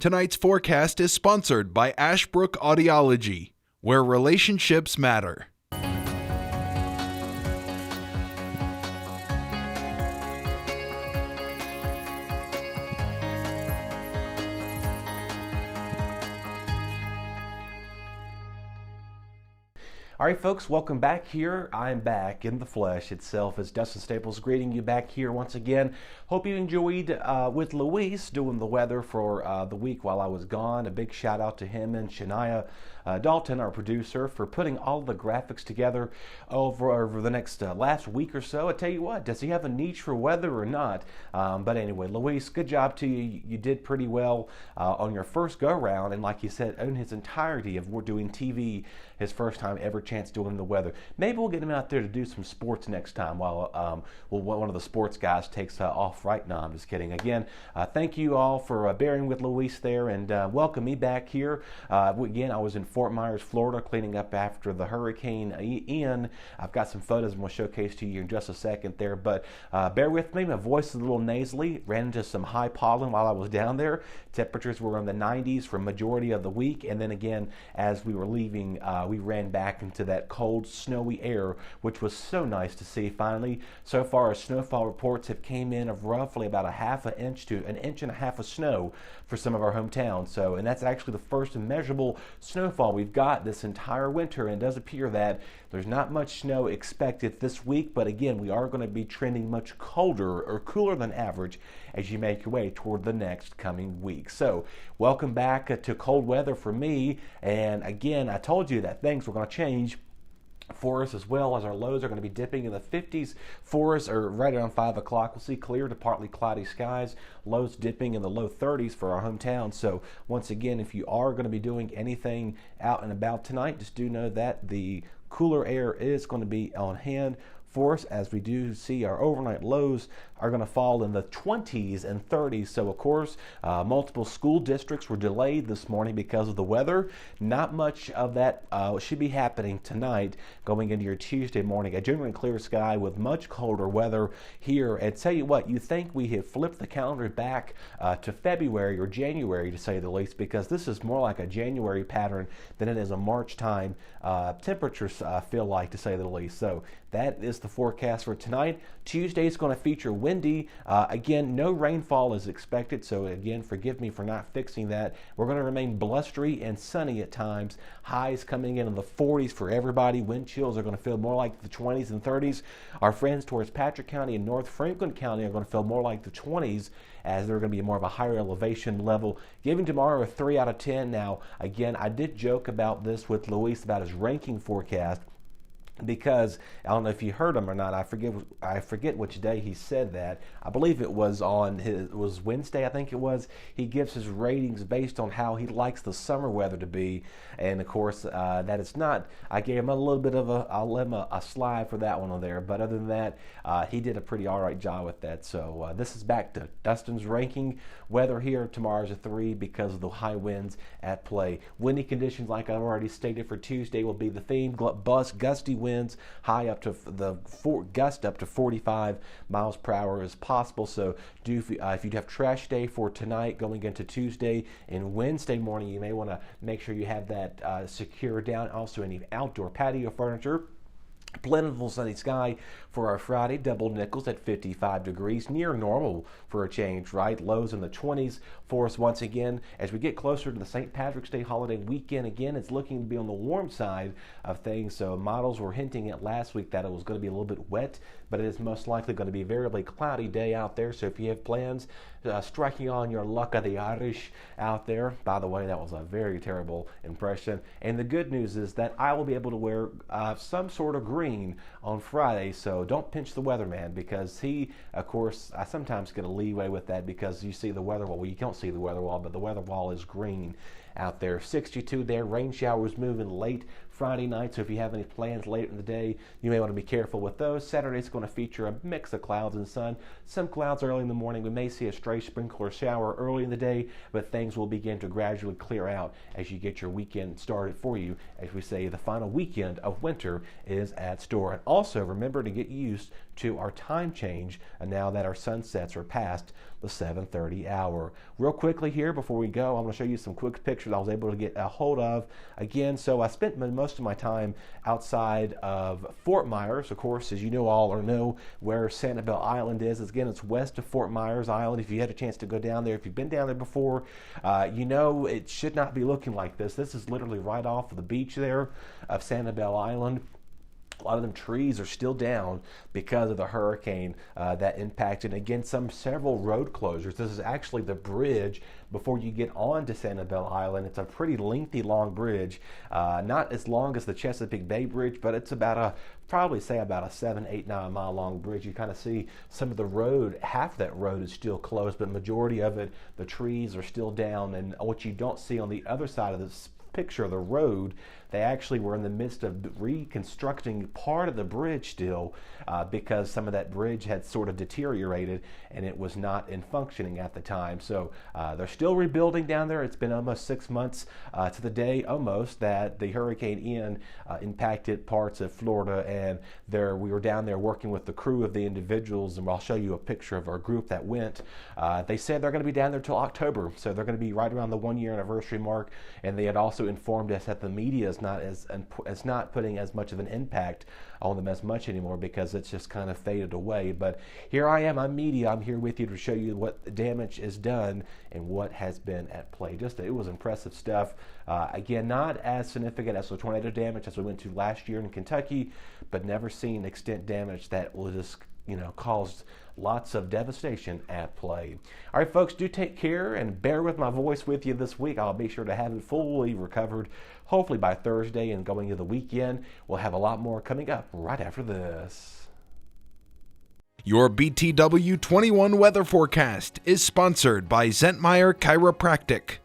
Tonight's forecast is sponsored by Ashbrook Audiology, where relationships matter. All right, folks, welcome back here. I'm back in the flesh itself as Dustin Staples greeting you back here once again. Hope you enjoyed with Luis doing the weather for the week while I was gone. A big shout out to him and Shania Dalton, our producer, for putting all the graphics together over the next last week or so. I tell you what, does he have a niche for weather or not? But anyway, Luis, good job to you. You did pretty well on your first go-round, and like you said, own his entirety of doing TV, his first time ever chance doing the weather. Maybe we'll get him out there to do some sports next time while one of the sports guys takes off right now. I'm just kidding. Again, thank you all for bearing with Luis there, and welcome me back here. Again, I was in Fort Myers, Florida, cleaning up after the Hurricane Ian. I've got some photos I'm going to showcase to you in just a second there, but bear with me. My voice is a little nasally. Ran into some high pollen while I was down there. Temperatures were in the 90s for majority of the week, and then again, as we were leaving, we ran back into that cold, snowy air, which was so nice to see finally. So far, our snowfall reports have came in of roughly about a half an inch to an inch and a half of snow for some of our hometowns. So, and that's actually the first measurable snowfall we've got this entire winter, and it does appear that there's not much snow expected this week, but again, we are going to be trending much colder or cooler than average as you make your way toward the next coming week. So, welcome back to cold weather for me, and again, I told you that things were going to change for us, as well as our lows are going to be dipping in the 50s for us, or right around 5 o'clock. We'll see clear to partly cloudy skies, lows dipping in the low 30s for our hometown. So once again, if you are going to be doing anything out and about tonight, just do know that the cooler air is going to be on hand for us, as we do see our overnight lows are going to fall in the 20s and 30s. So of course, multiple school districts were delayed this morning because of the weather. Not much of that should be happening tonight going into your Tuesday morning. A generally clear sky with much colder weather here. And tell you what, you think we have flipped the calendar back to February or January, to say the least, because this is more like a January pattern than it is a March time temperatures feel like, to say the least. So that is the forecast for tonight. Tuesday is going to feature windy. Again, no rainfall is expected, so again, forgive me for not fixing that. We're going to remain blustery and sunny at times. Highs coming in the 40s for everybody. Wind chills are going to feel more like the 20s and 30s. Our friends towards Patrick County and North Franklin County are going to feel more like the 20s, as they're going to be more of a higher elevation level. Giving tomorrow a 3 out of 10. Now, again, I did joke about this with Luis about his ranking forecast, because I don't know if you heard him or not. I forget which day he said that. I believe it was was Wednesday, I think it was. He gives his ratings based on how he likes the summer weather to be, and of course that it's not. I gave him a little bit of I'll let him a slide for that one on there, but other than that, he did a pretty all right job with that. So this is back to Dustin's ranking. Weather here tomorrow's a 3 because of the high winds at play. Windy conditions, like I've already stated, for Tuesday will be the theme. Gusty winds, high up to gust up to 45 miles per hour is possible. So if you have trash day for tonight going into Tuesday and Wednesday morning, you may want to make sure you have that secure down. Also, any outdoor patio furniture. Plentiful sunny sky for our Friday. Double nickels at 55 degrees, near normal for a change, right? Lows in the 20s for us once again. As we get closer to the St. Patrick's Day holiday weekend, again, it's looking to be on the warm side of things. So models were hinting at last week that it was going to be a little bit wet, but it is most likely going to be a very cloudy day out there. So if you have plans, striking on your luck of the Irish out there. By the way, that was a very terrible impression. And the good news is that I will be able to wear some sort of green on Friday. So don't pinch the weatherman, because he, of course, I sometimes get a leeway with that, because you see the weather wall. Well, you can't see the weather wall, but the weather wall is green. out there. 62 there. Rain showers moving late Friday night, so if you have any plans later in the day, you may want to be careful with those. Saturday's going to feature a mix of clouds and sun. Some clouds early in the morning. We may see a stray sprinkler shower early in the day, but things will begin to gradually clear out as you get your weekend started for you. As we say, the final weekend of winter is at store. And also remember to get used to our time change now that our sunsets are past the 7:30 hour. Real quickly here before we go, I'm going to show you some quick pictures I was able to get a hold of. Again, so I spent most of my time outside of Fort Myers, of course, as you know all or know where Sanibel Island is. Again, it's west of Fort Myers Island. If you had a chance to go down there, if you've been down there before, you know it should not be looking like this. This is literally right off of the beach there of Sanibel Island. A lot of them trees are still down because of the hurricane that impacted, again, several road closures. This is actually the bridge before you get on to Sanibel Island. It's a pretty lengthy, long bridge. Not as long as the Chesapeake Bay Bridge, but it's about probably say about a 7, 8, 9 mile long bridge. You kind of see some of the road, half that road is still closed, but majority of it, the trees are still down. And what you don't see on the other side of this picture of the road, they actually were in the midst of reconstructing part of the bridge still because some of that bridge had sort of deteriorated and it was not in functioning at the time. So they're still rebuilding down there. It's been almost 6 months to the day almost that the Hurricane Ian impacted parts of Florida, and we were down there working with the crew of the individuals, and I'll show you a picture of our group that went. They said they're going to be down there till October, so they're going to be right around the 1 year anniversary mark, and they had also informed us that the media is not putting as much of an impact on them as much anymore because it's just kind of faded away. But here I am, I'm media, I'm here with you to show you what the damage is done and what has been at play. It was impressive stuff. Again, not as significant as the tornado damage as we went to last year in Kentucky, but never seen extent damage that will just caused lots of devastation at play. All right, folks, do take care and bear with my voice with you this week. I'll be sure to have it fully recovered, hopefully by Thursday, and going into the weekend. We'll have a lot more coming up right after this. Your BTW21 weather forecast is sponsored by Zentmeyer Chiropractic.